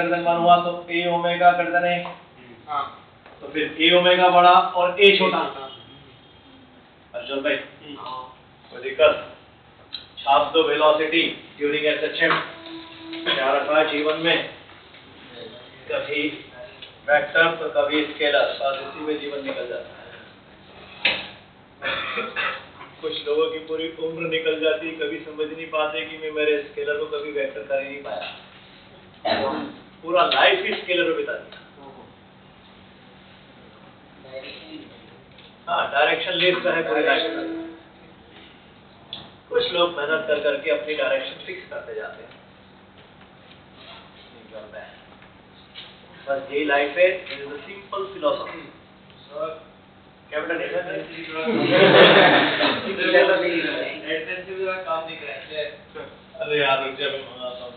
कर्तन हुआ तो ए ओमेगा कर्तन है, हाँ, तो फिर ए ओमेगा बड़ा और ए छोटा। अर्जुन भाई कोई दिक्कत? छाप दो वेलोसिटी ड्यूरिंग एसएचएम। क्या रखा है जीवन में, कभी वेक्टर तो कभी स्केलर, बस इसी में जीवन निकल जाता है। कुछ लोगों की पूरी उम्र निकल जाती, कभी समझ नहीं पाते कि मैं मेरे स्केलर को कभी वेक्टर कर ही नहीं पाया, पूरा लाइफ ही स्केलर में बिता दिया। हाँ, डायरेक्शन लेस है पूरी लाइफ। कुछ लोग मेहनत कर करके अपनी डायरेक्शन फिक्स करते जाते हैं, नहीं करते हैं। बस यही लाइफ है, सिंपल फिलोसफी। क्या बेटा देखा था? काम नहीं कराते। अरे यार रुक जा, मैं मंगाता हूँ।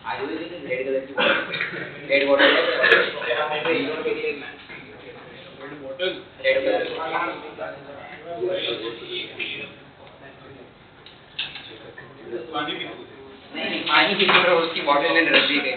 आयुर्वेदिक रेड कलर की रेड बॉटल रेड कलर नहीं पानी की उसकी बॉटल में रख दी गई।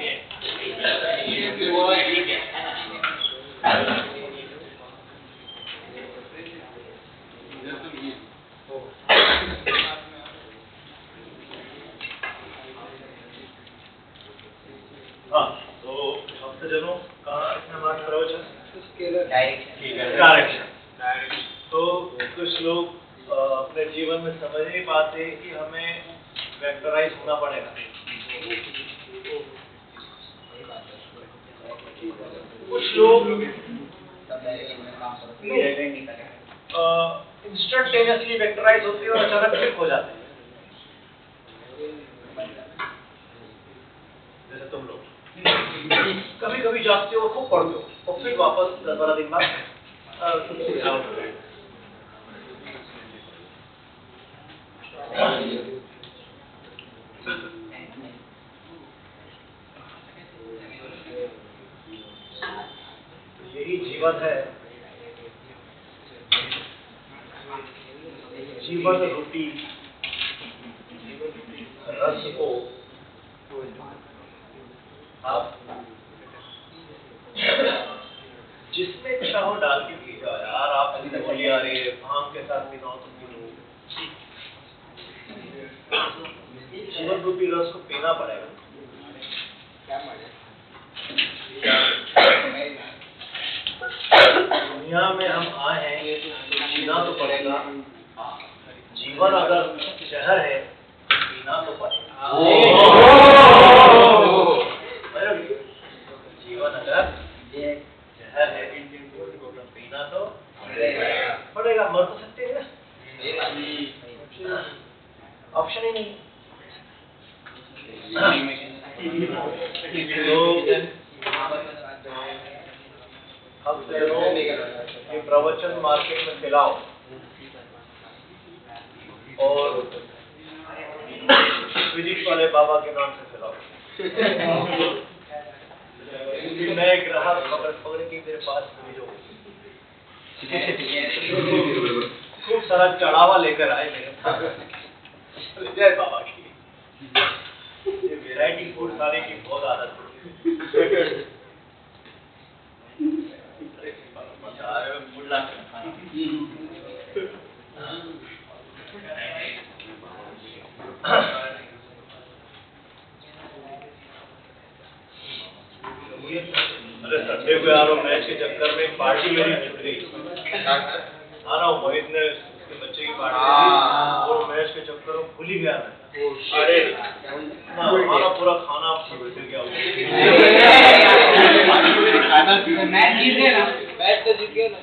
तो कुछ लोग अपने जीवन में समझ नहीं पाते कि हमें वेक्टराइज होना पड़ेगा। कुछ लोग इंस्टेंटेनियसली वेक्टराइज होते हैं और अचानक क्लिक हो जाते हैं, जैसे तुम लोग कभी कभी जागते हो, खूब पढ़ते हो और फिर वापस 10-12 दिन बाद यही जीवन है। जीवन रूपी रस को आप जिसमें चाहो डाल के पी जाओ यार। आप होली आ रही है, भांग के साथ पीना हो तो पी लो। जीवन रूपी रस को पीना पड़ेगा। दुनिया में हम आए हैं ये तो जीना तो पड़ेगा। जीवन अगर शहर है तो पीना तो पड़ेगा। जीवन अगर शहर है तो पीना तो पड़ेगा। मर तो सकते हैं ना, ऑप्शन ही नहीं। हम ये प्रवचन मार्केट में फैलाओ और विदिश वाले बाबा के नाम से फैलाओ। नए ग्राहक पकड़ के मेरे पास भेजो। खूब सारा चढ़ावा लेकर आए मेरे पास। जय बाबा की। ये वैरायटी फूड खाने की बहुत आदत है। अरे संडे को यार मैच के चक्कर में पार्टी मेरी छूट गई। हाँ ना, मोहित ने उसके बच्चे की पार्टी और मैच के चक्कर में भूल ही गया मैं। अरे हमारा पूरा खाना बिगड़ गया। मैच जीत गए ना, मैच तो जीत गए ना,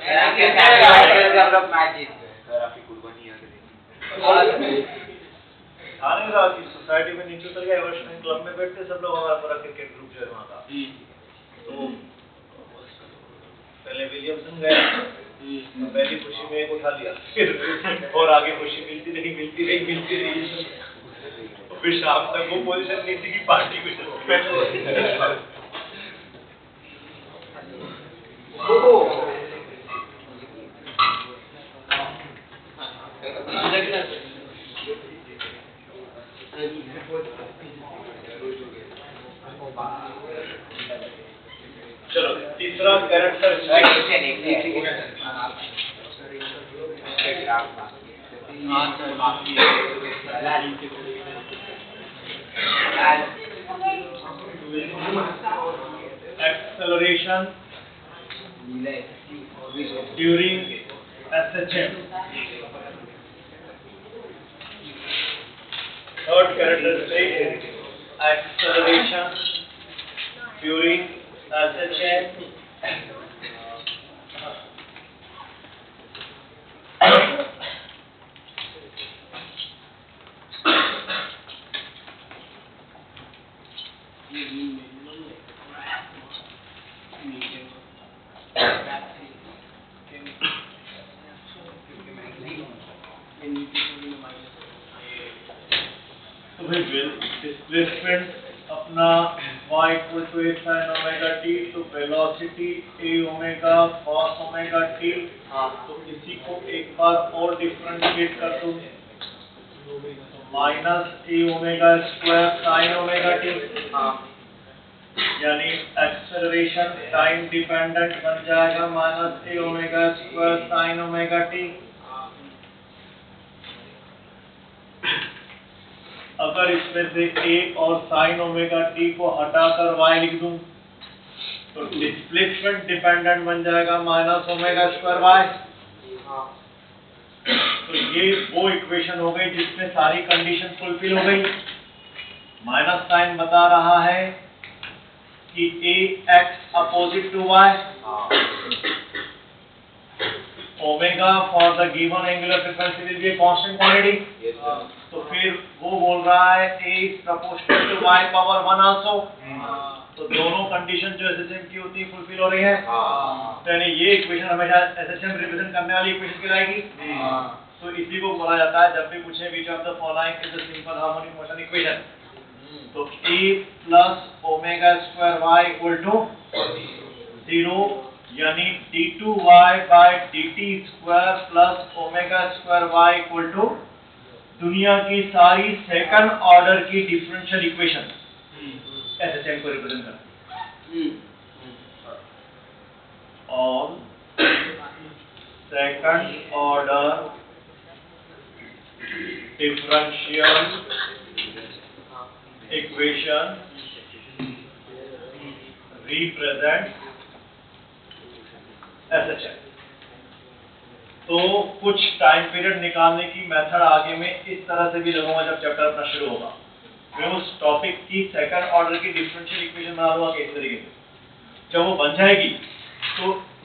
मैच जीत गए। आपकी कुर्बानी थाने का सोसाइटी में नीचे उतर गया। एवर्सन क्लब में बैठते सब लोग, हमारा पूरा क्रिकेट ग्रुप जो है वहाँ का। तो पहले विलियमसन गया, तो पहली खुशी में एक उठा लिया, फिर और आगे खुशी मिलती रही। फिर शाम तक वो पोजीशन नहीं थी कि पार्टी कुछ चलो तीसरा acceleration during SHM. Third characteristic, acceleration during SHM. तो भाई डिस्प्लेसमेंट अपना y equal to a sin omega t, तो velocity a omega cos omega t, तो इसी को एक बार और डिफरेंशिएट कर दूं, minus a omega square sin omega t, यानी एक्सेलरेशन टाइम डिपेंडेंट बन जाएगा minus a omega square sin omega t। अगर इसमें से a और sin ओमेगा t को हटाकर y लिख दूं तो डिस्प्लेसमेंट डिपेंडेंट बन जाएगा माइनस ओमेगा स्क्वायर y। तो ये वो इक्वेशन हो गई जिसमें सारी कंडीशन फुलफिल हो गई। माइनस साइन बता रहा है कि a x opposite to y, omega for the given angular frequency will be a constant quantity. तो फिर वो बोल रहा है a is proportional to y power 1 also. तो दोनों कंडीशन जो एसएचएम की होती है फुलफिल हो रही है। तो यानी ये इक्वेशन हमेशा एसएचएम रिप्रेजेंट करने वाली इक्वेशन कहलाएगी। तो इसी को बोला जाता है जब भी पूछे which of the following is the simple harmonic motion equation, तो a plus omega square y equal to 0, यानी d2y by dt square plus omega square y equal to दुनिया की सारी सेकंड ऑर्डर की डिफरेंशियल इक्वेशन एसएचएम को represent करती है। All second order differential equation represent SHM. तो कुछ टाइम पीरियड निकालने की मेथड आगे में इस तरह से भी लगूंगा जब चैप्टर अपना शुरू होगा। मैं उस टॉपिक की सेकंड ऑर्डर की डिफरेंशियल इक्वेशन बना दूंगा किस तरीके से। जब वो बन जाएगी तो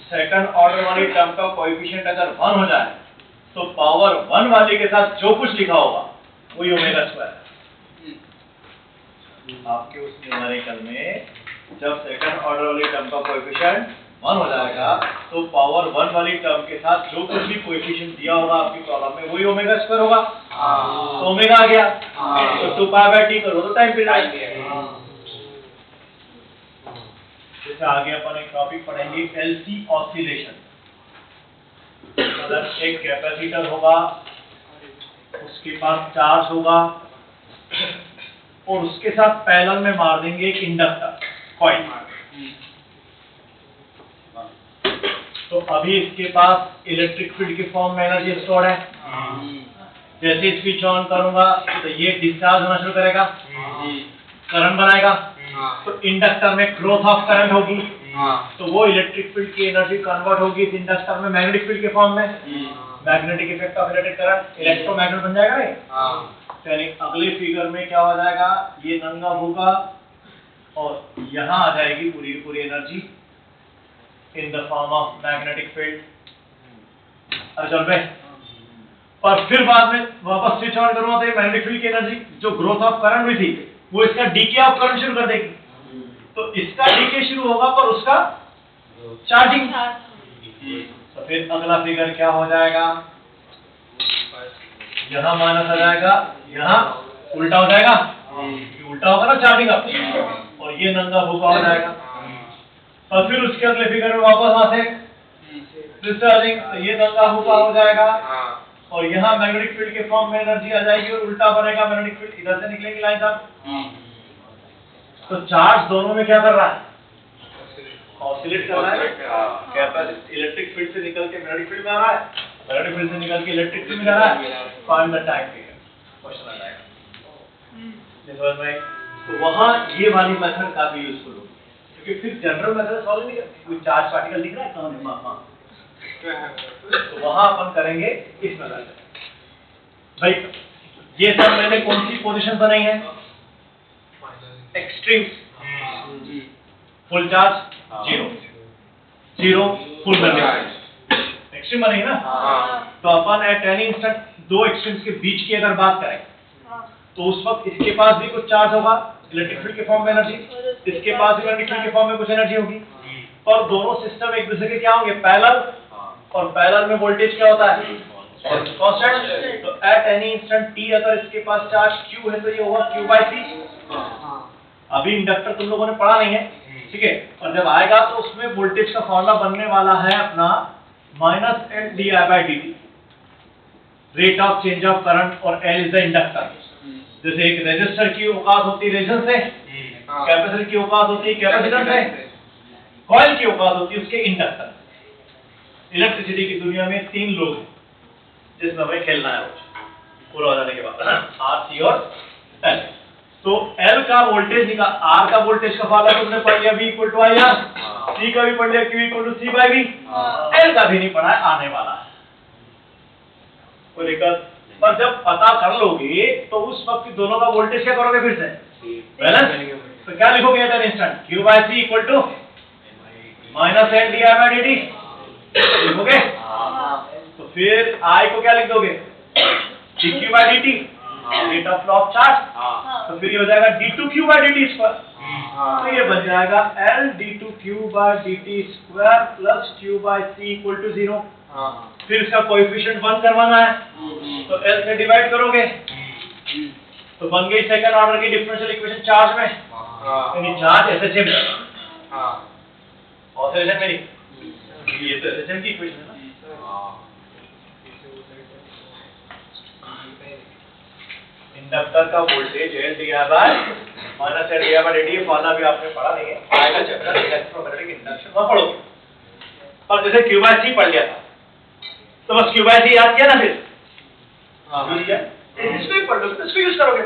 सेकंड ऑर्डर वाली टर्म का कोएफिशिएंट अगर 1 हो जाए तो पावर 1 वाले के साथ जो कुछ लिखा होगा वही ओमेगा स्क्वायर है। आपके उस न्यूमेरिकल में जब सेकंड ऑर्डर वाली टर्म का कोएफिशिएंट 1 हो जाएगा तो पावर 1 वाली टर्म के साथ जो कुछ भी कोएफिशिएंट दिया होगा आपकी प्रॉब्लम में वही ओमेगा स्क्वायर होगा। तो ओमेगा आ गया तो 2 पाई बाय t करो तो टाइम पीरियड। जैसे आगे अपन एक टॉपिक पढ़ेंगे एलसी ऑसिलेशन। मतलब एक कैपेसिटर होगा, उसके पास चार्ज होगा और उसके साथ पैरेलल में मार देंगे एक इंडक्टर कॉइल। तो अभी इसके पास इलेक्ट्रिक फील्ड की फॉर्म में एनर्जी स्टोर है। जैसे स्विच ऑन करूंगा तो ये डिस्चार्ज होना शुरू करेगा, करंट बनाएगा, तो इंडक्टर में ग्रोथ ऑफ करंट होगी, तो वो इलेक्ट्रिक फील्ड की एनर्जी कन्वर्ट होगी इस इंडक्टर में मैग्नेटिक फील्ड के फॉर्म में। Magnetic effect of electric current electromagnet बन जाएगा ये। यानी अगले फिगर में क्या हो जाएगा, ये नंगा होगा और यहाँ आ जाएगी पूरी पूरी energy in the form of magnetic field. चल पे और फिर बाद में वापस स्विच ऑन करूंगा तो ये मैग्नेटिक फील्ड की एनर्जी जो ग्रोथ ऑफ करंट हुई थी वो इसका डीके ऑफ करंट शुरू कर देगी। तो इसका डीके शुरू होगा पर उसका चार्जिंग। तो फिर अगला फिगर क्या हो जाएगा, यहाँ माइनस आ जाएगा, यहाँ उल्टा हो जाएगा, उल्टा होगा ना चार्जिंग का, और ये नंगा भूखा हो जाएगा। और फिर उसके अगले फिगर में वापस वहां से डिस्चार्जिंग, तो ये नंगा भूखा हो जाएगा, और यहाँ मैग्नेटिक फील्ड के फॉर्म में एनर्जी आ जाएगी और उल्टा बनेगा मैग्नेटिक फील्ड, इधर से निकलेगी लाइन साहब। तो चार्ज दोनों में क्या कर रहा है? ऑसिलेट कर रहा है। कैपेसिटी इलेक्ट्रिक फील्ड से निकल के मैग्नेटिक फील्ड में आ रहा है, मैग्नेटिक फील्ड से निकल के इलेक्ट्रिक फील्ड में जा रहा है। Find the time period, question आ जाएगा। तो वहां ये वाली मेथड काफी यूजफुल होगी, क्योंकि फिर जनरल मेथड सॉल्व नहीं करते, कोई चार्ज पार्टिकल दिख रहा है कहां है, हां, तो वहां अपन करेंगे इस मेथड से। भाई ये सब मैंने कौन सी पोजीशन बनाई है? Extreme, full charge, zero, full charge, extreme बनेगी ना। तो अपन एट एनी इंस्टेंट दो एक्सट्रीम्स के बीच की अगर बात करें, तो उस वक्त इसके पास भी कुछ चार्ज होगा इलेक्ट्रिक फील्ड के फॉर्म में एनर्जी, इसके पास भी इलेक्ट्रिक फील्ड के फॉर्म में कुछ एनर्जी होगी, और दोनों सिस्टम एक दूसरे के क्या होंगे? पैरेलल, और पैरेलल में वोल्टेज क्या होता है? कांस्टेंट। तो एट एनी इंस्टेंट t अगर इसके पास चार्ज q है तो ये होगा q/c। अभी इंडक्टर तुम लोगों ने पढ़ा नहीं है, ठीक है, और जब आएगा तो उसमें वोल्टेज का फॉर्मूला बनने वाला है अपना -L/di/dt, rate of change of current, और L इज द इंडक्टर। जैसे एक रेजिस्टर की औकात होती है रेजिस्टेंस से, कैपेसिटर की औकात होती है कैपेसिटेंस से, कॉइल की औकात होती है उसके इंडक्टर। इलेक्ट्रिसिटी की दुनिया में 3 लोग हैं जिसमें हमें खेलना है पूरा हो जाने के बाद, R, C और L। तो L का वोल्टेज निकाल, R का वोल्टेज का फॉर्मूला तुमने पढ़ लिया V = IR, C का भी पढ़ लिया Q = C/V, L का भी नहीं पढ़ा है, आने वाला है कोई दिक्कत। पर जब पता कर लोगे तो उस वक्त दोनों का वोल्टेज क्या करोगे? फिर से बैलेंस। तो क्या लिखोगे eight an instant? Q/C = -L/di/dt लिखोगे। तो फिर I को क्या लिख दोगे? dq/dt, rate of flow of charge. तो फिर ये हो जाएगा d2q/dt²। तो ये बन जाएगा L d2q/dt² प्लस q/c = 0। फिर इसका कोएफिशिएंट 1 करवाना है, तो L से डिवाइड करोगे, तो बन गई सेकंड ऑर्डर की डिफरेंशियल इक्वेशन चार्ज में, यानी चार्ज SHM। ऑसिलेशन में नहीं, ये तो SHM की इक्वेशन है ना। इंडक्टर का वोल्टेज L/L/dt, ये फॉर्मूला भी आपने पढ़ा नहीं है, आएगा चैप्टर इलेक्ट्रोमैग्नेटिक इंडक्शन में पढ़ोगे। और जैसे Q/C पढ़ लिया था, तो बस Q/C याद किया ना, फिर इसको ही पढ़ लो, इसको यूज करोगे।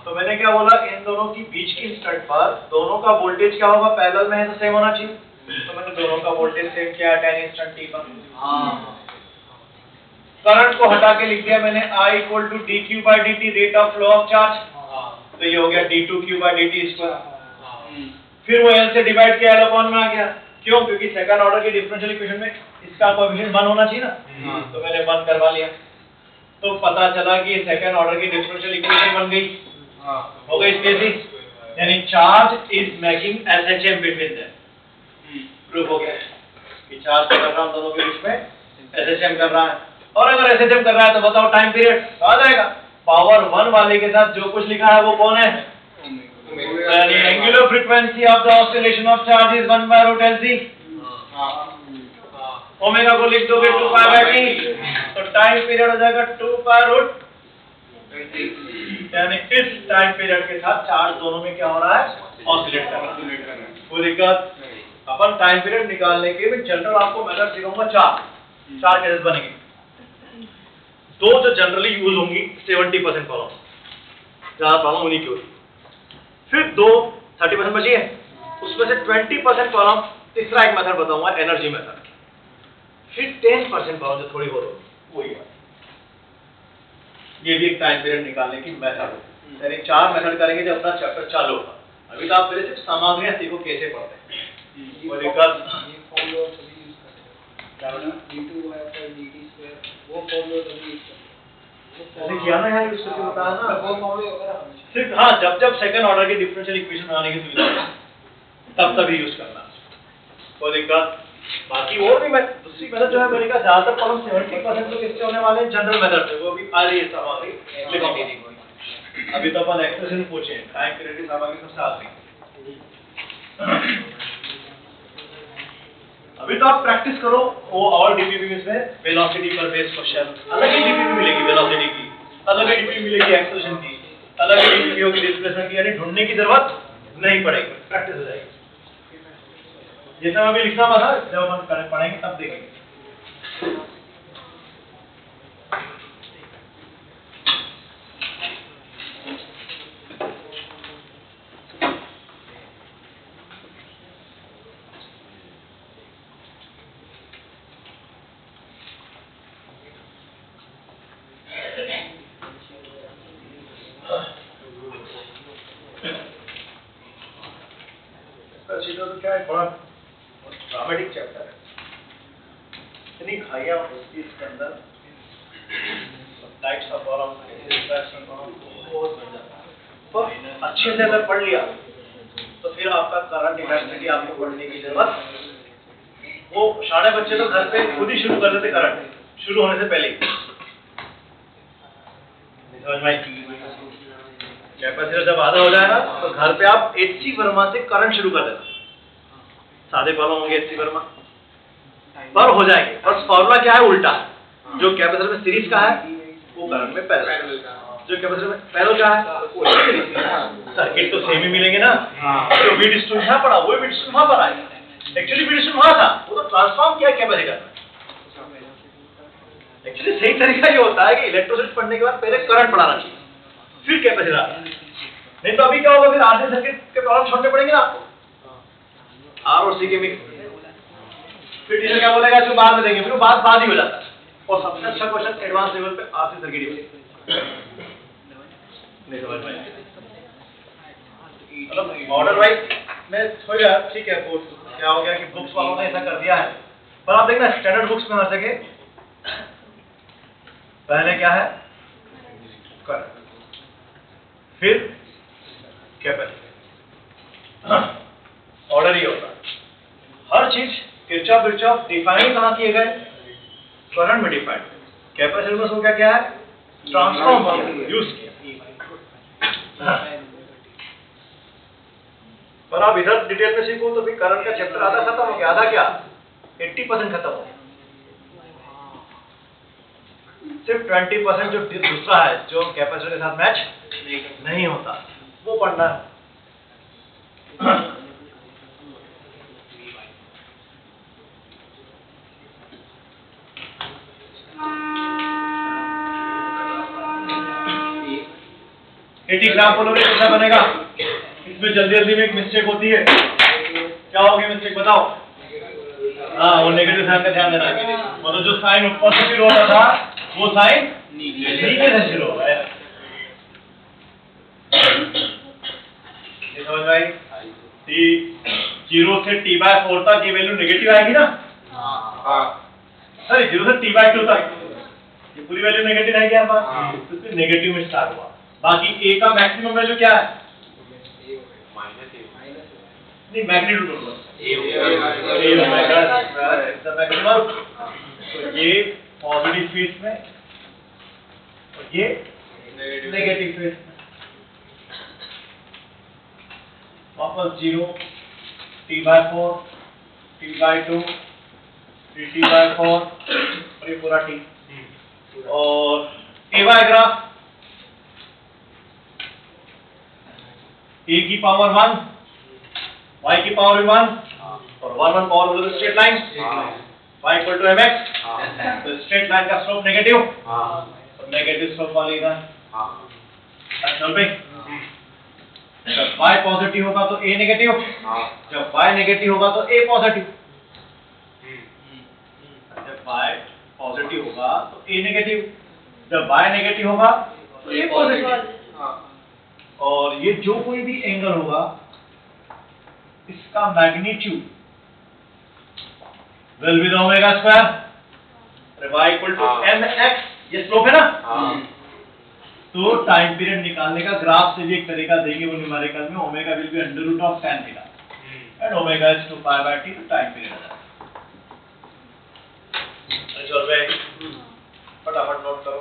तो मैंने क्या बोला, इन दोनों की बीच की इंस्टेंट पर दोनों का वोल्टेज क्या होगा? पैरेलल में है तो सेम होना चाहिए, तो मैंने दोनों का वोल्टेज सेम किया एट एनी इंस्टेंट t पर। करंट को हटा के लिख दिया मैंने I = dq/dt, rate of flow of charge. तो ये हो गया d2q/dt²। फिर वो L से डिवाइड किया, L/1 में आ गया। क्यों? क्योंकि सेकंड ऑर्डर की डिफरेंशियल इक्वेशन में इसका कोएफिशिएंट 1 होना चाहिए ना, तो मैंने 1 करवा लिया। तो पता चला कि सेकंड ऑर्डर की डिफरेंशियल इक्वेशन बन गई, हो गई स्पेसिस, यानी charge is making SHM between them. Proof हो गया कि चार्ज कर रहा हूं दोनों के बीच में, SHM कर रहा है। और अगर SHM कर रहा है तो बताओ टाइम पीरियड आ जाएगा। पावर 1 वाले के साथ जो कुछ लिखा है वो कौन है? यानी angular frequency of the oscillation of charge is 1/√LC। Omega को लिख दोगे 2π/T, तो टाइम पीरियड हो जाएगा 2π√, यानी इस टाइम पीरियड के साथ चार्ज दोनों में क्या हो रहा है? ऑसिलेट कर रहा है। कोई दिक्कत? अपन टाइम पीरियड निकालने के लिए जनरल आपको मेथड सिखाऊंगा, चार केसेस बनेंगे। दो जो जनरली यूज होंगी 70% प्रॉब्लम, ज्यादा प्रॉब्लम उन्हीं की होगी। फिर दो 30% बची है, उसमें से 20% प्रॉब्लम तीसरा एक मेथड बताऊंगा, एनर्जी मेथड। फिर 10% प्रॉब्लम जो थोड़ी और होगी वही है। ये भी एक टाइम पीरियड निकालने की मेथड है, यानी 4 मेथड करेंगे जब अपना चैप्टर चालू होगा। अभी तो आप पहले सिर्फ सामग्रियां सीखो कैसे पढ़ते हैं। वो दिक्कत किया ना यार, उसको क्यों बताया ना, सिर्फ हाँ जब सेकंड ऑर्डर की डिफरेंशियल इक्वेशन बनाने की सुविधा है तब यूज करना। कोई दिक्कत? बाकी और भी मैं दूसरी मेथड जो है मैंने कहा ज्यादातर प्रॉब्लम 70% तो किससे होने वाले हैं? जनरल मेथड से, वो भी आ रही है सामग्री। अभी तो अपन एक्सप्रेशन पूछे, टाइम पीरियड की सामग्री सबसे आखिरी। अभी तो आप प्रैक्टिस करो वो और डीपीपी में वेलोसिटी पर बेस्ड क्वेश्चन, अलग ही डीपीपी मिलेगी वेलोसिटी की, अलग ही डीपीपी मिलेगी एक्सेलरेशन की, अलग ही डीपीपी होगी डिस्प्लेसमेंट की, यानी ढूंढने की जरूरत नहीं पड़ेगी, प्रैक्टिस हो जाएगी। जैसा मैं अभी लिखना था जब हम पढ़ेंगे तब देखेंगे। तो क्या है, बड़ा ड्रामेटिक चैप्टर है, इतनी खाइयां होती इसके अंदर, टाइप्स ऑफ फॉर्म, बहुत बन जाता है। तो अच्छे से अगर पढ़ लिया तो फिर आपका करंट इलेक्ट्रिसिटी आपको पढ़ने की जरूरत, वो सारे बच्चे तो घर पे खुद ही शुरू कर देते करंट शुरू होने से पहले ही। समझ में आई? कैपेसिटर जब आधा हो जाएगा तो घर पे आप एचसी वर्मा से करंट शुरू कर देना, सादे कॉलम होंगे एचसी वर्मा पर हो जाएंगे, बस फॉर्मूला क्या है उल्टा, जो कैपेसिटर में सीरीज का है वो करंट में पैरेलल, जो कैपेसिटर में पैरेलल का है सर्किट तो सेम ही मिलेंगे ना, जो V डिस्ट्रीब्यूशन यहाँ पड़ा वो V डिस्ट्रीब्यूशन वहां पर आएगा, एक्चुअली V डिस्ट्रीब्यूशन वहां था, वो तो ट्रांसफॉर्म किया कैपेसिटर। एक्चुअली सही तरीका ये होता है कि इलेक्ट्रोसिटी पढ़ने के बाद पहले करंट पढ़ाना चाहिए फिर कैपेसिटर आता है। नहीं तो अभी क्या होगा, फिर आरसी सर्किट के प्रॉब्लम छोड़ने पड़ेंगे ना आपको, आर और सी के मिक्स, फिर टीचर क्या बोलेगा जो बाद में देंगे, फिर वो बाद ही हो जाता है। और सबसे अच्छा क्वेश्चन एडवांस लेवल पे आरसी सर्किट ही नहीं समझ में मतलब मॉडल वाइज में हो गया, ठीक है। वो क्या हो गया कि बुक्स वालों ने ऐसा कर दिया है, पर आप देखना स्टैंडर्ड बुक्स में आ सके पहले क्या है करंट, फिर कैपेसिटर, ऑर्डर ही होता है। हर चीज किरचॉफ डिफाइन कहाँ किए गए, करंट में डिफाइन, कैपेसिटर में उसको क्या है ट्रांसफॉर्म यूज किया। पर आप इधर डिटेल में सीखो तो फिर करंट का चैप्टर आधा खत्म हो गया, आधा क्या 80% खत्म हो गया, सिर्फ 20% जो दूसरा है जो कैपेसिटर के साथ मैच नहीं होता वो पढ़ना है। एटी ग्राम पोलोमीटर कैसा बनेगा, इसमें जल्दी में एक मिस्टेक होती है, क्या होगी मिस्टेक बताओ? हाँ वो नेगेटिव साइन का ध्यान देना, मतलब जो साइन ऊपर से शुरू होता था वो साइन नीचे से शुरू होगा। ये समझ में आई? T0 से T/4 तक ये वैल्यू नेगेटिव आएगी ना, सॉरी 0 से T/2 तक ये पूरी वैल्यू नेगेटिव आएगी यार बात, तो फिर नेगेटिव में स्टार्ट हुआ। बाकी A का मैक्सिमम वैल्यू क्या है, नहीं मैग्नीट्यूड होगा मैक्सिमम, तो ये पॉजिटिव फेज में और ये नेगेटिव फेज में, वापस 0 T/4 T/2 T/4 और ये पूरा T, और A वाई ग्राफ A की पावर 1 y की पावर 1 और 1 पावर बोलो straight line, y equal to mx, तो स्ट्रेट लाइन का स्लोप नेगेटिव और नेगेटिव स्लोप वाली का अच्छा भाई, जब y पॉजिटिव होगा तो a नेगेटिव, जब y नेगेटिव होगा तो a पॉजिटिव, जब y पॉजिटिव होगा तो a नेगेटिव, जब y नेगेटिव होगा तो a पॉजिटिव। और ये जो कोई भी एंगल होगा इसका magnitude will be omega square, y equal to mx, ये स्लोप है ना, तो टाइम पीरियड निकालने का ग्राफ से भी एक तरीका देंगे वो न्यूमेरिकल में, omega will be under root of tan theta and omega is 2π/t, तो टाइम पीरियड है। चल भाई फटाफट नोट करो।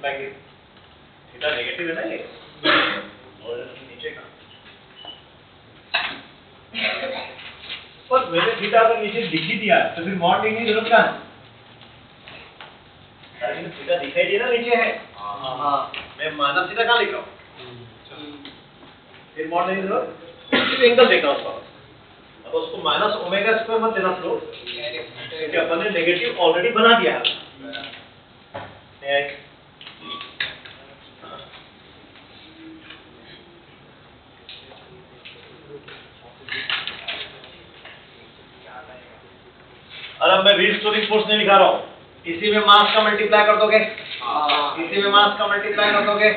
बैक थीटा नेगेटिव है ना ये और नीचे का पर मैंने थीटा अगर नीचे लिख ही दिया तो फिर मॉड लिखने की जरूरत क्या है? अरे थीटा दिखाई दिया ना नीचे है। हाँ मैं माइनस थीटा कहाँ लिख रहा हूँ? फिर मॉड लेने की जरूरत सिर्फ एंगल देखना उसका। अब उसको माइनस ओमेगा स्क्वायर मत देना फ्लोट क्योंकि अपन ने नेगेटिव ऑलरेडी बना दिया है। और अब मैं रीस्टोरिंग फोर्स नहीं लिखा रहा हूँ, इसी में मास का मल्टीप्लाई कर दोगे। इसी में मास का मल्टीप्लाई कर दोगे।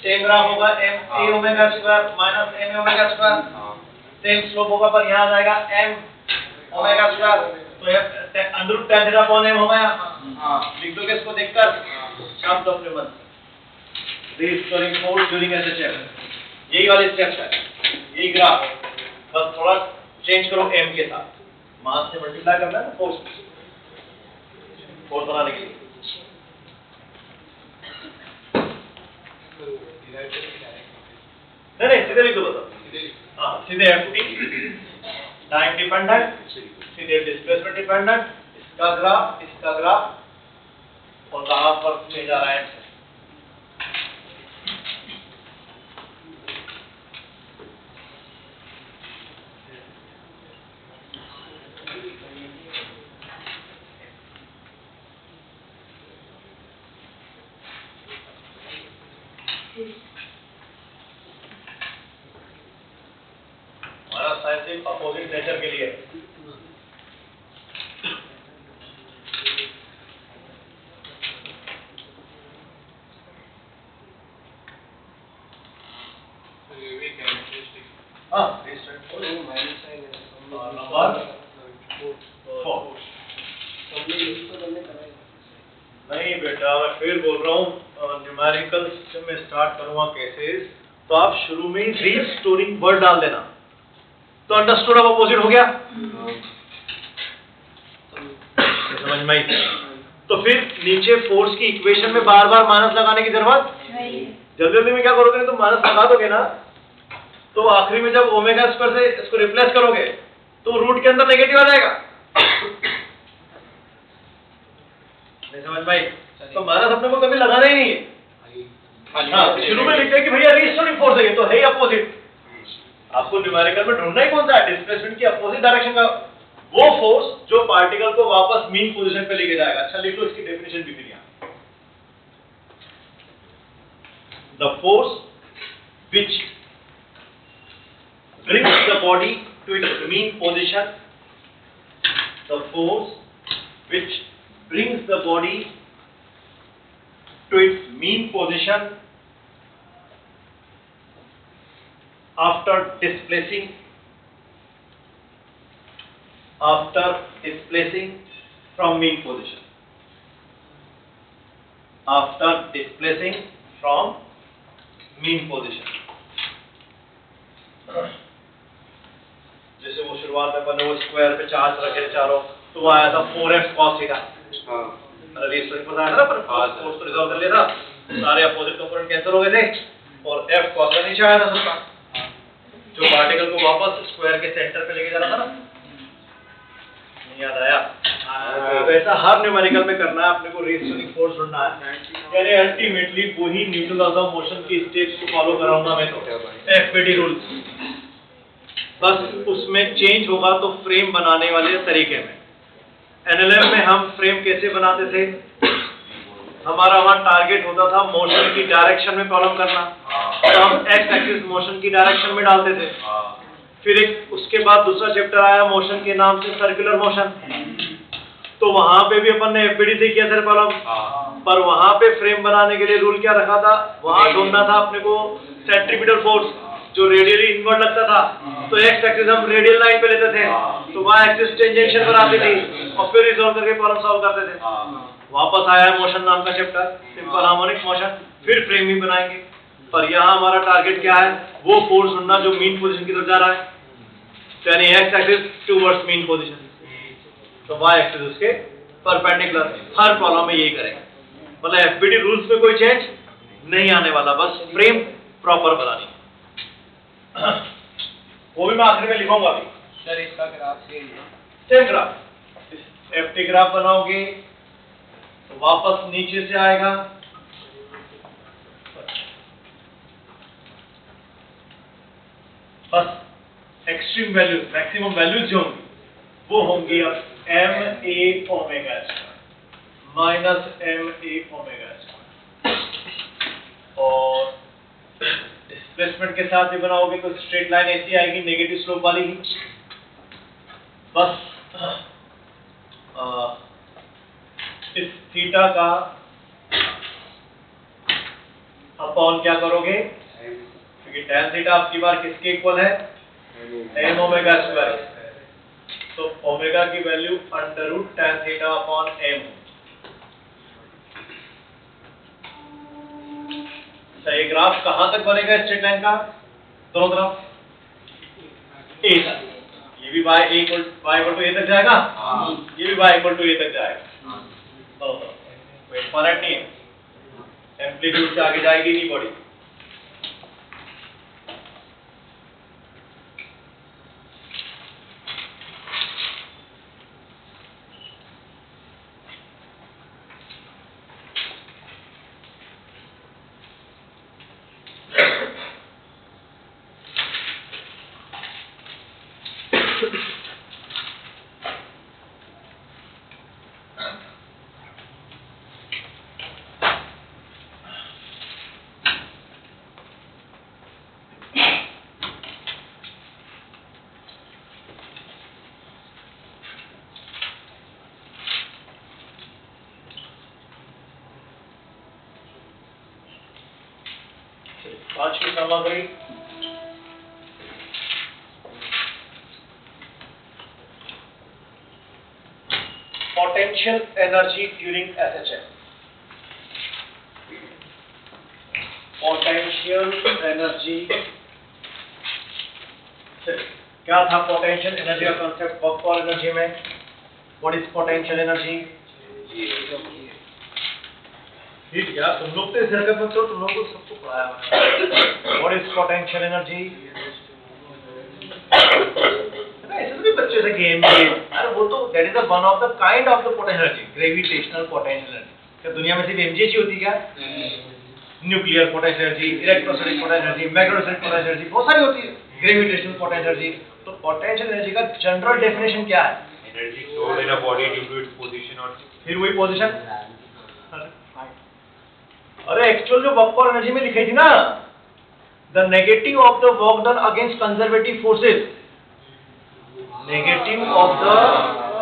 सेम ग्राफ होगा m a omega square minus m omega square. Same slope होगा पर यहाँ आ जाएगा m ओमेगा स्क्वायर तो ये under tan theta upon m होगा यहाँ। लिख दोगे इसको देखकर शब्द अपने मन रीस्टोरिंग फोर्स ड्यूरिंग एसएचएफ यही वाली स्टेप्स है, यही ग्राफ बस थोड़ा चेंज करो m के साथ। मास से मल्टीप्लाई करना है ना फोर्स बनाने के लिए। नहीं सीधे लिख दो बताओ। हाँ सीधे FT टाइम डिपेंडेंट सीधे डिस्प्लेसमेंट डिपेंडेंट इसका ग्राफ और कहाँ पर चेंज आ रहा है। हमारा साइन सिर्फ अपोजिट नेचर के लिए नहीं बेटा मैं फिर बोल रहा हूँ न्यूमेरिकल सिस्टम में स्टार्ट करूँगा केसेस तो आप शुरू में ही रीस्टोरिंग वर्ड डाल देना तो अंडरस्टूड अब अपोजिट हो गया। समझ में आई? तो फिर नीचे फोर्स की इक्वेशन में बार बार माइनस लगाने की जरूरत नहीं। जल्दी जल्दी में क्या करोगे नहीं तो माइनस लगा दोगे ना तो आखिरी में जब ओमेगा स्क्वायर से इसको रिप्लेस करोगे तो रूट के अंदर नेगेटिव आ जाएगा। नहीं समझ में आई? तो माइनस अपने को कभी लगाना ही नहीं है। हाँ शुरू में लिखते हैं कि भैया रीस्टोरिंग फोर्स है तो है ही अपोजिट। आपको न्यूमेरिकल में ढूंढना ही कौन सा है? डिस्प्लेसमेंट की अपोजिट डायरेक्शन का वो फोर्स जो पार्टिकल को वापस मीन पोजीशन पे लेके जाएगा। अच्छा लिख लो इसकी डेफिनेशन भी फिर यहाँ। The force which brings the body to its mean position, the force which brings the body to its mean position after displacing from mean position. After displacing from mean position. जैसे वो शुरुआत में बने वो square पे charge रखे चारों तो वो आया था 4f cos थीटा। मैंने रीस्टोरिंग पर आया था पर फोर्स तो रिजॉल्व कर लिया था, सारे अपोजिट कंपोनेंट कैंसिल हो गए थे और f cos का नीचे आया था सबका जो पार्टिकल को वापस स्क्वायर के सेंटर पे लेके जाना था ना। नहीं याद आया? तो ऐसा हर न्यूमेरिकल में करना है अपने को रीस्टोरिंग फोर्स ढूंढना है। यानी अल्टीमेटली वही न्यूटन लॉज ऑफ मोशन की स्टेप्स को फॉलो कराऊंगा मैं तो FPD रूल्स, बस उसमें चेंज होगा तो फ्रेम बनाने वाले तरीके में। एनएलएम में हम फ्रेम कैसे बनाते थे? हमारा वहां टारगेट होता था मोशन की डायरेक्शन में प्रॉब्लम करना तो हम एक्स एक्सिस मोशन की डायरेक्शन में डालते थे। फिर एक उसके बाद दूसरा चैप्टर आया मोशन के नाम से सर्कुलर मोशन, तो वहां पे भी अपन ने एफबीडी से किया था प्रॉब्लम, पर वहां पे फ्रेम बनाने के लिए रूल क्या रखा था? वहां ढूंढना था अपने को सेंट्रीपिटल फोर्स जो रेडियली इनवर्ड लगता था तो एक्स एक्सिस हम रेडियल लाइन पे लेते थे तो वहां एक्सिस टेंजेंशियल बनाती थी और फिर रिजॉल्व करके प्रॉब्लम सॉल्व करते थे। वापस आया है मोशन नाम का चैप्टर, सिंपल हार्मोनिक मोशन, फिर फ्रेम ही बनाएंगे। पर यहाँ हमारा टारगेट क्या है? वो फोर्स ढूंढना जो मीन पोजीशन की तरफ जा रहा है, यानी x axis towards mean position, तो वाई एक्सिस उसके परपेंडिकुलर। हर प्रॉब्लम में यही करेंगे। मतलब एफबीडी रूल्स में कोई चेंज नहीं आने वाला, बस फ्रेम प्रॉपर बनानी। वो भी मैं आखिर में लिखूंगा अभी। सर इसका graph same graph, FT graph बनाओगे तो वापस नीचे से आएगा, बस एक्सट्रीम वैल्यूज, मैक्सिमम वैल्यूज जो होंगी वो होंगी अब m a omega square minus m a omega square. और डिस्प्लेसमेंट के साथ भी बनाओगे तो स्ट्रेट लाइन ऐसी आएगी, नेगेटिव स्लोप वाली ही। बस इस थीटा का अपॉन क्या करोगे, क्योंकि tan थीटा आपकी बार किसके इक्वल है, एम ओमेगा स्क्वायर, तो ओमेगा की value under root tan theta upon m. अच्छा, ये ग्राफ कहां तक बनेगा स्ट्रेट लाइन का, दोनों तरफ ए तक, ये भी y इक्वल टू ए तक जाएगा, ये भी y इक्वल टू ए तक जाएगा, दोनों तरफ कोई इनफाइनाइट नहीं है, एम्पलीट्यूड से आगे जाएगी नहीं बॉडी। पांचवी सामग्री potential energy during SHM. Potential energy क्या था, पोटेंशियल एनर्जी का कॉन्सेप्ट वर्क फॉर एनर्जी में, व्हाट इज पोटेंशियल एनर्जी? ठीक है, तुम लोग तो इस जगह पर तो तुम लोग को सबको पढ़ाया हुआ है। What is potential energy? ऐसे तो भी बच्चे से गेम के, अरे वो तो that is the one of the kind of the potential energy, gravitational potential energy. क्या दुनिया में सिर्फ एमजीएच ही होती क्या? Nuclear potential energy, electrostatic potential energy, magnetostatic potential energy, बहुत सारी होती है, ग्रेविटेशनल पोटेंशियल एनर्जी। तो पोटेंशियल एनर्जी का जनरल डेफिनेशन क्या है? Energy stored in a body due to its position or फिर वही पोजीशन, अरे एक्चुअल जो वर्क फॉर एनर्जी में लिखी थी ना, the negative of the work done against conservative forces, negative of the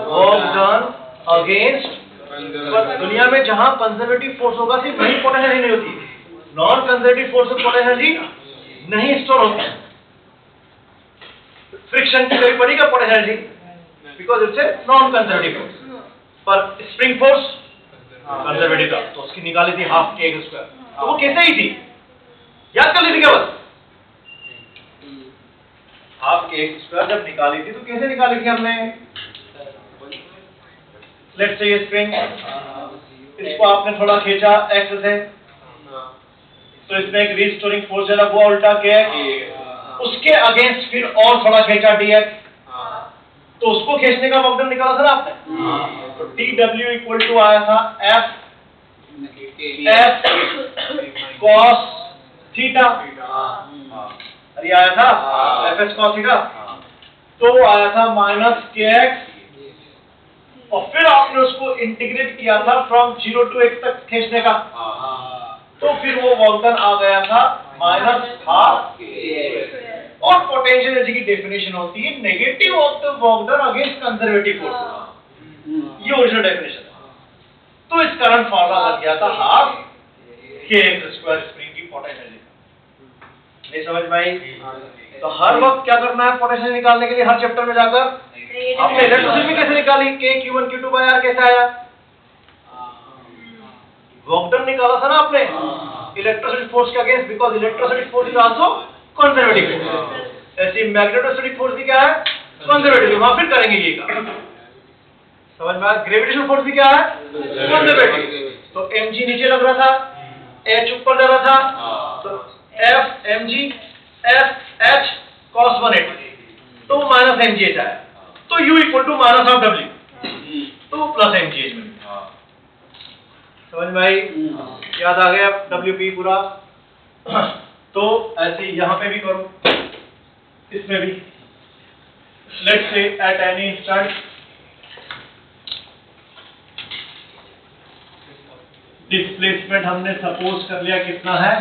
work done against, दुनिया में जहां कंजर्वेटिव फोर्स होगा सिर्फ वही पोटेंशियल एनर्जी नहीं होती, non conservative force potential energy नहीं स्टोर होती। फ्रिक्शन की कोई पड़ेगा potential energy because it's a non conservative force, पर स्प्रिंग फोर्स कंजर्वेटिव था, तो उसकी निकाली थी हाफ के स्क्वायर। तो वो कैसे ही थी, याद कर लीजिए क्या, बस हाफ के स्क्वायर जब निकाली थी तो कैसे निकाली थी हमने? लेट्स से ये स्प्रिंग, इसको आपने थोड़ा खींचा एक्स से, तो इसमें एक रीस्टोरिंग फोर्स है वो उल्टा के, उसके अगेंस्ट फिर और थोड़ा खींचा डीएक्स, तो उसको खींचने का वक्त निकाला था ना आपने, तो TW इक्वल टू आया था F cos थीटा, अरे आया था FS cos थीटा, तो आया था माइनस KX, और फिर आपने उसको इंटीग्रेट किया था फ्रॉम 0 to x तक खींचने का, तो फिर वो वर्क डन आ गया था माइनस हाफ। और पोटेंशियल एनर्जी की डेफिनेशन होती है negative of the work done against conservative force, ये ओरिजिनल डेफिनेशन है। तो इस कारण फॉर्मूला बन गया था हाफ kx स्क्वायर स्प्रिंग की पोटेंशियल एनर्जी। नहीं समझ में आई? तो हर वक्त क्या करना है पोटेंशियल निकालने के लिए, हर चैप्टर में जाकर आपने इलेक्ट्रिसिटी कैसे निकाली, k q1 q2 by r कैसे आया, वर्क डन निकाला था ना आपने इलेक्ट्रोस्टैटिक फोर्स के against, because electrostatic force is also conservative force. ऐसी मैग्नेटोस्टैटिक फोर्स भी क्या है, कंजर्वेटिव, वहां फिर करेंगे ये का, समझ में आया? ग्रेविटेशनल फोर्स भी क्या है, कंजर्वेटिव। तो mg नीचे लग रहा था, h ऊपर जा रहा था, तो f mg f h cos 180 तो माइनस mgh आया, तो u equal to minus of w तो प्लस mgh में। समझ में आई? याद आ गया WP पूरा? तो ऐसे ही यहाँ पे भी करो, इसमें भी let's say at any instant displacement हमने सपोज कर लिया कितना है,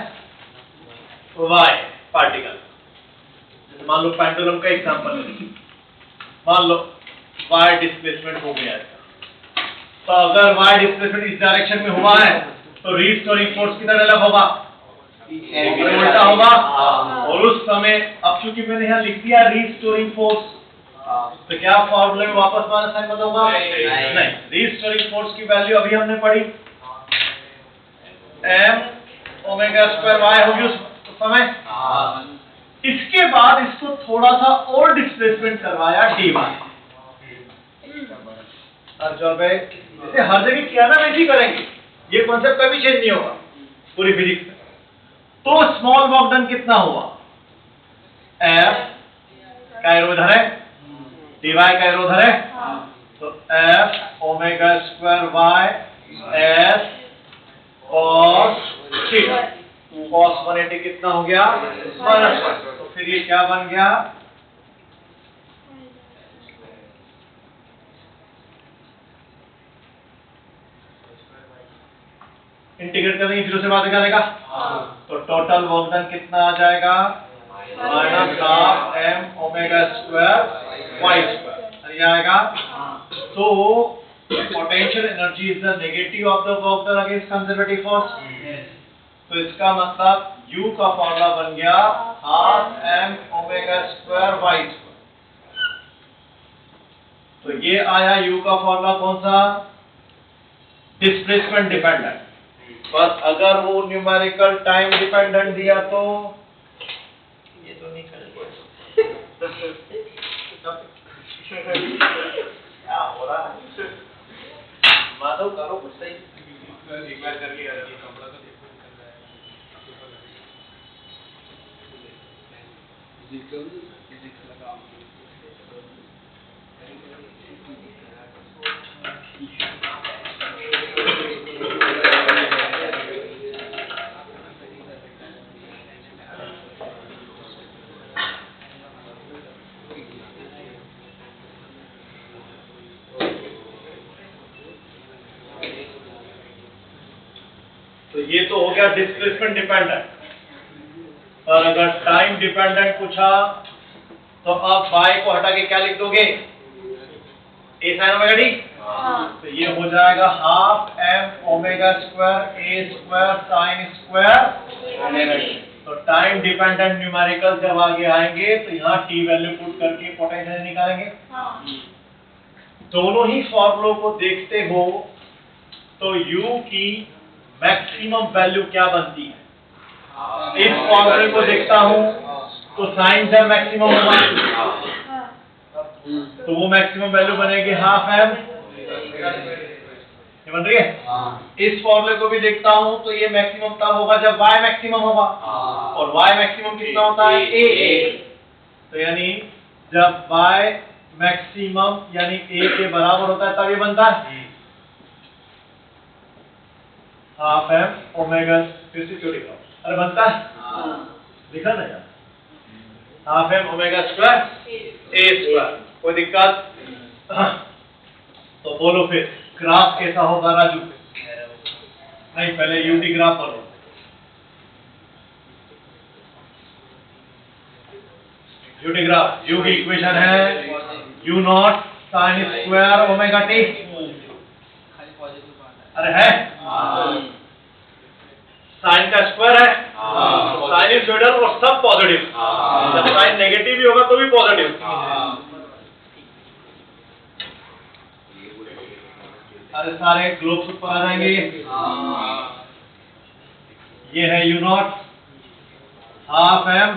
y पार्टिकल। मान लो पेंडुलम का एग्जांपल ले, मान लो y डिस्प्लेसमेंट हो गया है, तो अगर y डिस्प्लेसमेंट इस डायरेक्शन में हुआ है तो रीस्टोरिंग फोर्स किधर डेवलप होगा, उल्टा होगा। और उस समय अब चूंकि मैंने यहाँ लिख दिया रीस्टोरिंग फोर्स, तो क्या फॉर्मूले में वापस माइनस साइन बदल होगा? नहीं, रीस्टोरिंग फोर्स की वैल्यू अभी हमने पढ़ी m ओमेगा स्क्वायर y होगी उस समय। इसके बाद इसको थोड़ा सा और डिस्प्लेसमेंट करवाया dy। अर्जुन भाई इसे हर जगह किया ना, वैसे ही करेंगे, ये कॉन्सेप्ट कभी चेंज नहीं होगा पूरी फिजिक्स में। तो स्मॉल वर्क डन कितना हुआ, f का एरो इधर है, dy का एरो इधर है, तो f omega square y s cos theta, cos 180 कितना हो गया, माइनस 1। तो फिर ये क्या बन गया, इंटीग्रेट करेंगे 0 से बाहर निकालेगा, तो टोटल वर्क डन कितना आ जाएगा, minus half m omega square y square ये आएगा। तो potential energy is the negative of the work done against conservative force. तो इसका मतलब u का फॉर्मूला बन गया half m omega square y square. तो ये आया u का फॉर्मूला कौन सा, डिस्प्लेसमेंट डिपेंडेंट। बस अगर वो न्यूमेरिकल टाइम डिपेंडेंट दिया तो ये तो नहीं करेगा। क्या हो रहा है, माधव करो कुछ सही, एक बार कर लिया कपड़ा तो तो ये तो हो गया डिस्प्लेसमेंट डिपेंडेंट। और अगर टाइम डिपेंडेंट पूछा तो अब y को हटा के क्या लिख दोगे, a sin ओमेगा t। तो ये हो जाएगा half m omega square a square sin square omega t। तो टाइम डिपेंडेंट न्यूमेरिकल जब आगे आएंगे तो यहाँ t वैल्यू पुट करके पोटेंशियल निकालेंगे। दोनों ही फॉर्मूलों को देखते हो तो u की मैक्सिमम वैल्यू क्या बनती है, इस फॉर्मूले को देखता हूं तो साइन जब मैक्सिमम होगा तो वो मैक्सिमम वैल्यू बनेगी हाफ m, ये बन रही है। इस फॉर्मूले को भी देखता हूं तो ये मैक्सिमम तब होगा जब y मैक्सिमम होगा, और y मैक्सिमम कितना होता है, a। तो यानी जब y मैक्सिमम यानी a के बराबर होता है तब ये बनता है हाफ m ओमेगा, फिर से क्यों लिखा, अरे बनता है, लिखा ना यार, half m omega square a square. कोई दिक्कत? तो बोलो फिर ग्राफ कैसा होगा राजू? नहीं, पहले यूटी ग्राफ बोलो। यूटी ग्राफ, यू की इक्वेशन है u not sine square omega t। अरे है, साइन का स्क्वायर है, साइनसॉइडल और सब पॉजिटिव, जब साइन नेगेटिव भी होगा तो भी पॉजिटिव। अरे सारे ग्लोब्स ऊपर आ जाएंगे। ये है u not half m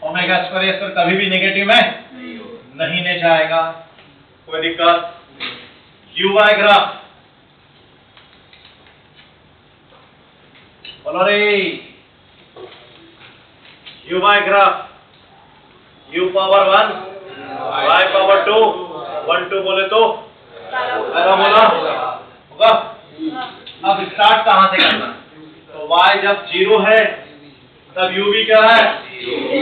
omega square, ये कभी भी नेगेटिव है नहीं ले जाएगा, कोई दिक्कत? uy ग्राफ बोलो रे u by graph u power 1 y power 2 1 2 बोले तो पैराबोला होगा। अब स्टार्ट कहाँ से करना? तो y जब 0 है तब u भी क्या है?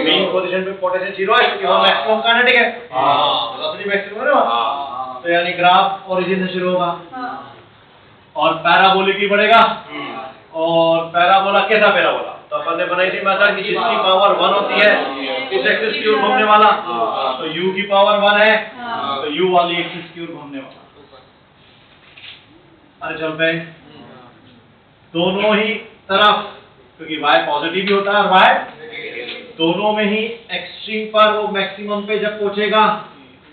मेन पोजीशन पे पोटेंशियल 0 है क्योंकि वो मैक्सिमम काइनेटिक है। वेलोसिटी मैक्सिमम है ना, तो यानी ग्राफ ओरिजिन से शुरू होगा और पैराबोलिक ही बढ़ेगा। और पैराबोला कैसा पैराबोला? तो अपन ने बनाई थी मेथड कि जिसकी पावर 1 होती है इस एक्सिस की ओर घूमने वाला, तो u की पावर 1 है तो u वाली एक्सिस की ओर घूमने वाला। अरे चल पे दोनों ही तरफ, क्योंकि y पॉजिटिव भी होता है और y दोनों में ही एक्सट्रीम पर वो मैक्सिमम पे जब पहुंचेगा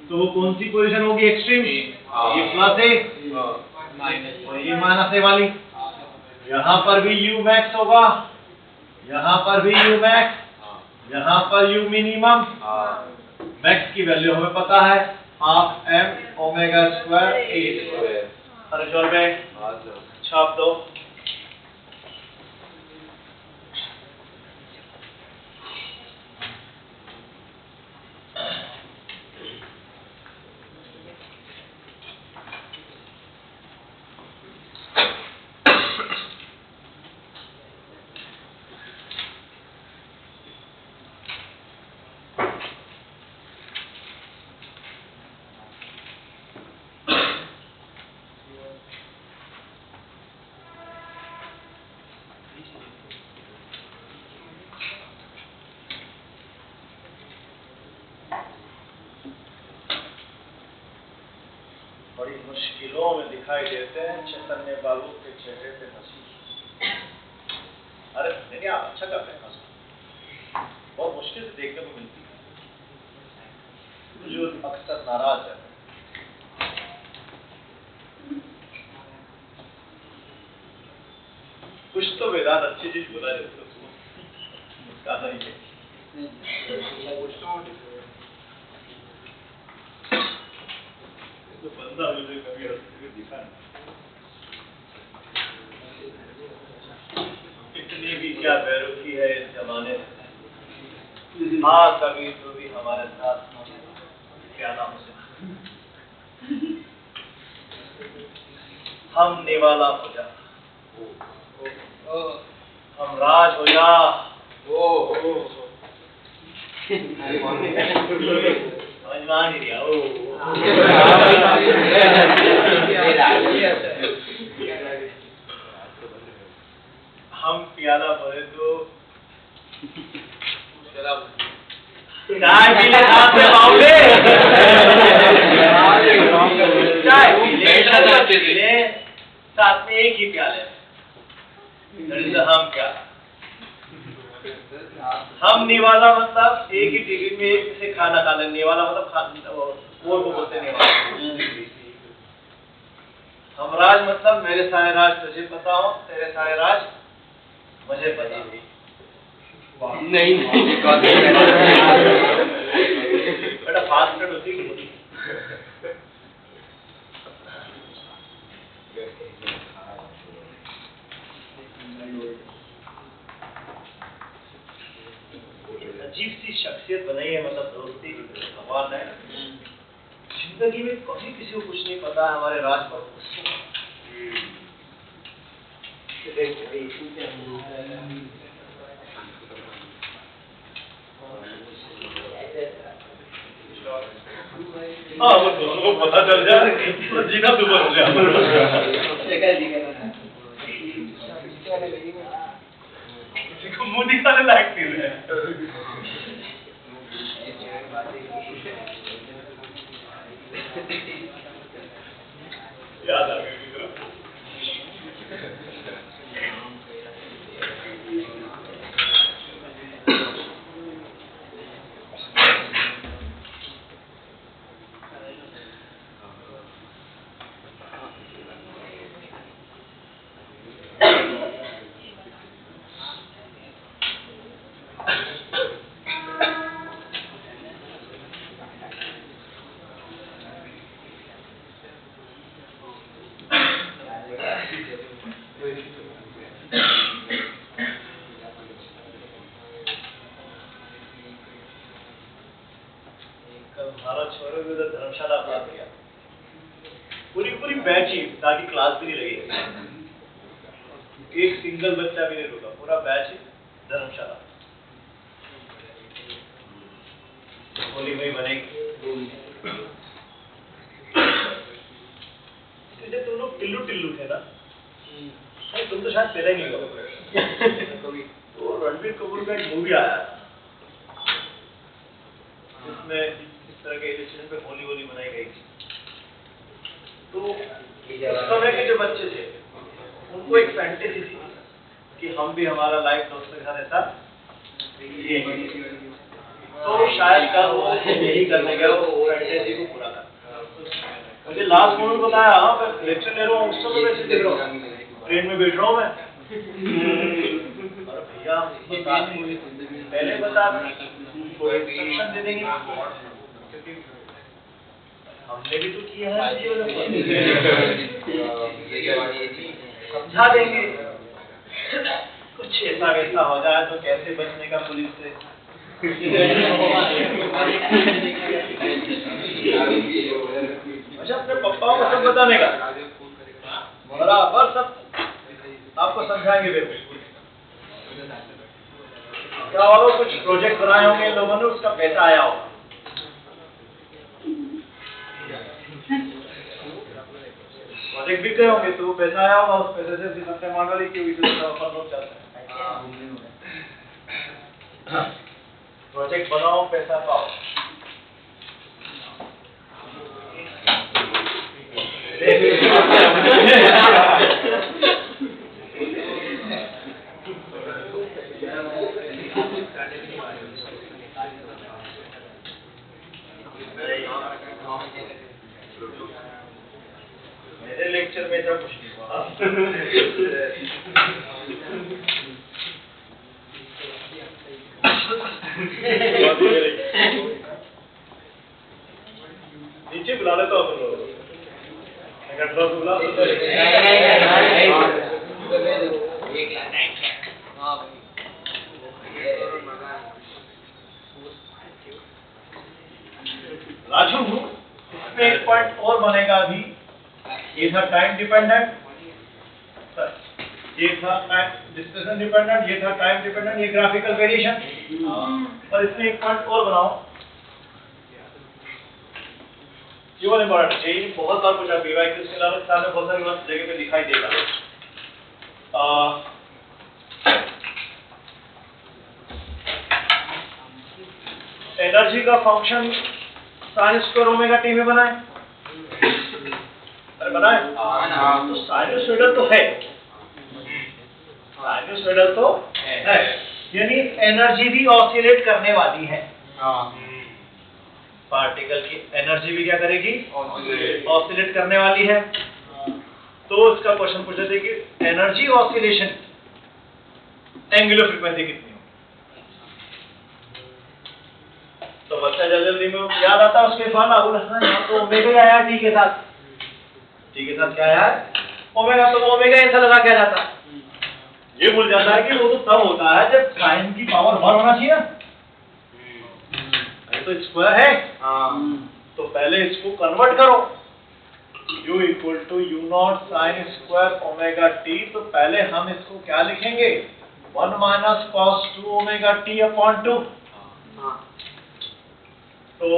तो वो कौन सी पोजीशन होगी? एक्सट्रीम, ये प्लस है ये माइनस है वाली। यहाँ पर भी u मैक्स होगा, यहाँ पर भी u मैक्स, यहाँ पर u मिनिमम। मैक्स की वैल्यू हमें पता है half m omega square a square. अरे जोर में छाप दो। बड़ी मुश्किलों में दिखाई देते हैं चैतन्य बाबू के चेहरे पे हंसी। अरे नहीं आप अच्छा करते हैं हंसी, बहुत मुश्किल से देखने को मिलती है, जो अक्सर नाराज है। कुछ तो वेदांत अच्छी चीज बोला जाए तो उसको मुस्काना ही है। तो बंदा मुझे कभी हंसते हुए दिखा नहीं। इतनी भी क्या बेरुखी है इस जमाने में। हाँ कभी तो भी हमारे साथ क्या नाम से हम निवाला हो जा, हम राज हो जा। हम प्याला भरे तो चाय पीले साथ में पाओगे, चाय पीले साथ में एक ही प्याले। हम क्या, हम निवाला मतलब एक ही टिफिन में एक से खाना खा लेने वाला, मतलब वो बोलते निवाला। हम राज मतलब मेरे सारे राज तुझे पता हो, तेरे सारे राज मुझे पता नहीं। बेटा फास्ट फूड होती है। अजीब सी शख्सियत बनाई है, मतलब दोस्ती भगवान है। जिंदगी में कभी किसी को कुछ नहीं पता है हमारे राज पर। हाँ वो दोनों को पता चल जाए तो जीना दुबर हो जाए। किसी को मुंह दिखाने लायक नहीं है। याद आ गया करोगे उधर धर्मशाला पढ़ा दिया, पूरी पूरी बैच ही, ताकि क्लास भी नहीं लगी, एक सिंगल बच्चा भी नहीं रुका, पूरा बैच ही धर्मशाला। होली में बनेगी। जब तुम लोग टिल्लू टिल्लू थे ना, नहीं तुम तो शायद पैदा ही नहीं हुआ, तो रणबीर कपूर का एक मूवी आया जिसमें इस तरह के इलेक्शन पे होली होली बनाई गई थी। तो उस समय के जो बच्चे थे उनको एक फैंटेसी थी कि हम भी हमारा लाइफ दोस्तों के साथ ऐसा जिएंगे। तो शायद कल वो यही करने गया, वो फैंटेसी को पूरा कर। मुझे लास्ट मोमेंट बताया, हाँ मैं लेक्चर ले रहा हूँ, उस समय वैसे देख रहा हूँ, ट्रेन में बैठ रहा हूँ मैं, अरे भैया पहले बता कोई इंस्ट्रक्शन दे देंगे, क्योंकि हमने भी तो किया है, समझा देंगे, कुछ ऐसा वैसा हो जाए तो कैसे बचने का पुलिस से। अच्छा, अपने पापा को सब बताने का, बराबर सब आपको समझाएंगे। क्या वालों कुछ प्रोजेक्ट बनाए होंगे लोगों ने, उसका पैसा आया होगा, प्रोजेक्ट भी गए होंगे तो वो पैसा आया होगा, उस पैसे से सत्य मंडली की लोग चलते हैं। प्रोजेक्ट बनाओ, पैसा पाओ। मेरे लेक्चर में ऐसा कुछ नहीं हुआ। नीचे बुला लेता हूँ तुम लोग, बुला राजू, इसमें एक पॉइंट और बनेगा अभी, ये था टाइम डिपेंडेंट, ये था टाइम डिस्प्लेसमेंट डिपेंडेंट, ये था टाइम डिपेंडेंट, ये ग्राफिकल वेरिएशन। और इसमें एक पॉइंट और बनाओ, ये वाला इम्पोर्टेंट है, ये बहुत बार पूछा बीवाई के, इसके अलावा सामने बहुत सारी बात जगह पे दिखाई देगा। एनर्जी का function sine square omega T में बनाए, अरे बनाए, तो साइनसोइडल तो है, साइनसोइडल तो है, यानी एनर्जी भी ऑसिलेट करने वाली है। पार्टिकल की एनर्जी भी क्या करेगी, ऑसिलेट करने वाली है। तो इसका क्वेश्चन पूछा था कि एनर्जी ऑसिलेशन एंगुलर फ्रीक्वेंसी कितनी हो, तो बच्चा जल्दी में याद आता है उसके बाद आगू रखना, यहाँ तो ओमेगा आया टी के साथ, टी के साथ क्या आया है ओमेगा, तो ओमेगा ऐसा लगा क्या जाता है, ये भूल जाता है कि वो तो तब होता है जब साइन की पावर 1 होना चाहिए, तो स्क्वायर है, तो पहले इसको कन्वर्ट करो, u equal to u naught sine square omega t, तो पहले हम इसको क्या लिखेंगे 1 minus cos 2 omega t upon 2। तो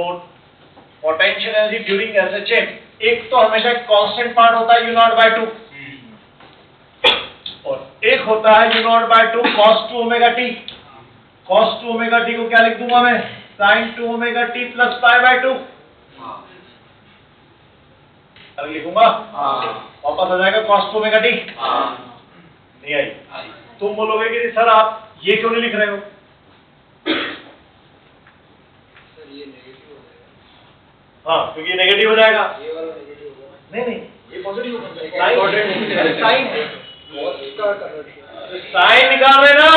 पोटेंशियल एनर्जी ड्यूरिंग एसएचएम, एक तो हमेशा कांस्टेंट पार्ट होता है u नॉट बाय 2, और एक होता है u naught by 2 cos 2 omega t. cos 2 omega t को क्या लिख दूंगा मैं, sin 2 omega t plus pi by 2। अब लिखूंगा, वापस आ जाएगा cos 2 ओमेगा टी, नहीं आई। तुम बोलोगे कि सर आप ये क्यों नहीं लिख रहे हो, हाँ क्योंकि ये नेगेटिव हो जाएगा, नहीं ये पॉजिटिव हो जाएगा, साइन निकाल रहे ना,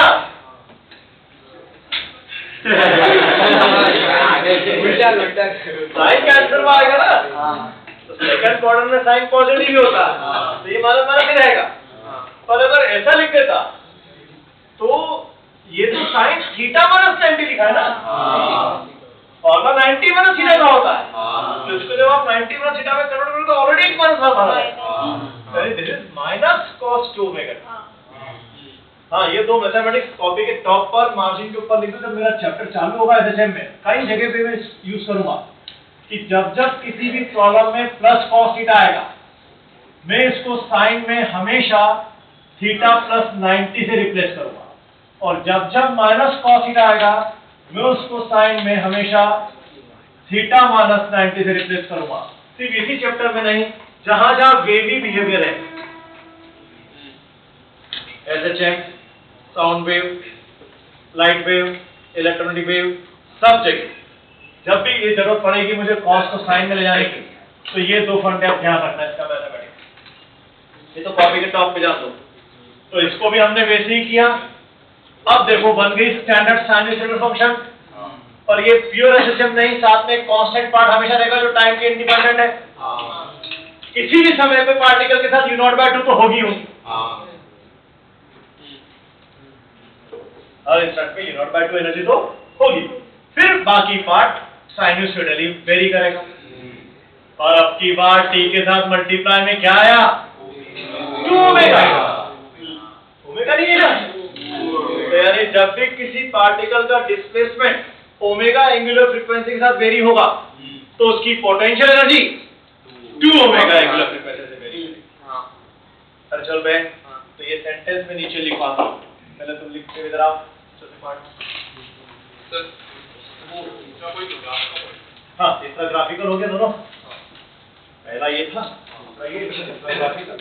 साइन का आंसर में आएगा ना, तो सेकंड क्वाड्रेंट में साइन पॉजिटिव ही होता है, तो ये माना ही रहेगा। पर अगर ऐसा लिख देता तो ये तो साइन थीटा माइनस 90 लिखा है ना, फॉर्मूला 90 माइनस थीटा का होता है, तो इसको जब आप 90 माइनस थीटा में कन्वर्ट करोगे तो ऑलरेडी एक माइनस आ रहा है, this is minus cos 2 omega. हाँ, ये दो मैथमेटिक्स कॉपी के टॉप पर मार्जिन के ऊपर लिख दो, जब मेरा चैप्टर चालू होगा एसएचएम में कई जगह पे मैं यूज करूंगा कि जब जब किसी भी प्रॉब्लम में प्लस cos थीटा आएगा, मैं इसको साइन में हमेशा थीटा प्लस 90 से रिप्लेस करूंगा, और जब जब माइनस cos थीटा आएगा मैं उसको साइन में हमेशा थीटा माइनस 90 से रिप्लेस करूंगा। सिर्फ इसी चैप्टर में नहीं, जहां जहां वेवी बिहेवियर है, SHM, sound wave, light wave, electromagnetic wave, सब जगह जब भी ये जरूरत पड़ेगी मुझे cos को साइन में ले जाने की, तो ये दो फंडे आप ध्यान रखना इसका मैथमेटिक्स। ये तो कॉपी के टॉप पे जान दो। तो इसको भी हमने वैसे ही किया। अब देखो बन गई स्टैंडर्ड साइनसॉइडल फंक्शन, और ये प्योर एसएचएम नहीं, साथ में कांस्टेंट पार्ट हमेशा रहेगा जो टाइम के इंडिपेंडेंट है। किसी भी समय पे पार्टिकल के साथ u0/2 तो होगी होगी, हर इंस्टेंट पे u0/2 एनर्जी तो होगी। फिर बाकी पार्ट साइनसॉइडली वेरी करेगा, और अब की बार t के साथ मल्टीप्लाई में क्या आया, 2 ओमेगा। ओमेगा नहीं है ना, तो यानी जब भी किसी पार्टिकल का डिस्प्लेसमेंट ओमेगा एंगुलर फ्रीक्वेंसी के साथ वेरी होगा तो उसकी potential energy 2 omega angular frequency से वेरी करेगी। अरे चल बे, तो ये सेंटेंस में नीचे लिखवाता हूं, पहले तुम लिखते हुए जरा हाँ, तीसरा ग्राफिकल हो गया दोनों, पहला ये था, दूसरा ये ग्राफिकल।